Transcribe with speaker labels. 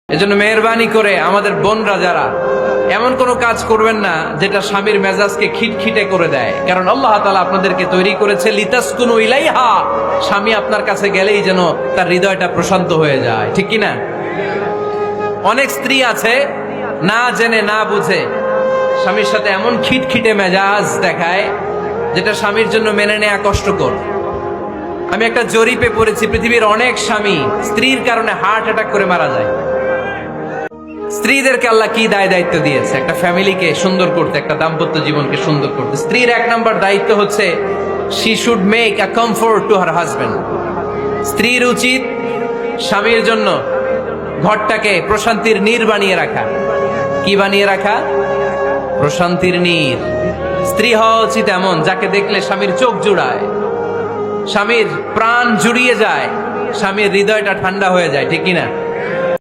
Speaker 1: এজন্য মেহেরবানি করে আমাদের বোনরা যারা এমন কোন কাজ করবেন না যেটা স্বামীর মেজাজকে খিটখিটে করে দেয়, কারণ আল্লাহ তাআলা আপনাদেরকে তৈরি করেছে লিতাসকুনু ইলাইহা, স্বামী আপনার কাছে গেলেই যেন তার হৃদয়টা প্রশান্ত হয়ে যায়, ঠিক কি না? অনেক স্ত্রী আছে না জেনে না বুঝে স্বামীর সাথে এমন খিটখিটে মেজাজ দেখায় যেটা স্বামীর জন্য মেনে নেওয়া কষ্টকর। আমি একটা জরিপে পড়েছি, পৃথিবীর অনেক স্বামী স্ত্রীর কারণে হার্ট অ্যাটাক করে মারা যায়। স্ত্রীদেরকে আল্লাহ কি দায়িত্ব দিয়েছে? একটা ফ্যামিলিকে সুন্দর করতে, একটা দাম্পত্য জীবনকে সুন্দর করতে। স্ত্রীর এক নম্বর দায়িত্ব হচ্ছে she should make a comfort to her husband. স্ত্রীর উচিত স্বামীর জন্য ঘরটাকে প্রশান্তির নীর বানিয়ে রাখা। কি বানিয়ে রাখা? প্রশান্তির নীর। স্ত্রী হওয়া উচিত এমন যাকে দেখলে স্বামীর চোখ জুড়ায়, স্বামীর প্রাণ জুড়িয়ে যায়, স্বামীর হৃদয়টা ঠান্ডা হয়ে যায়, ঠিক কিনা?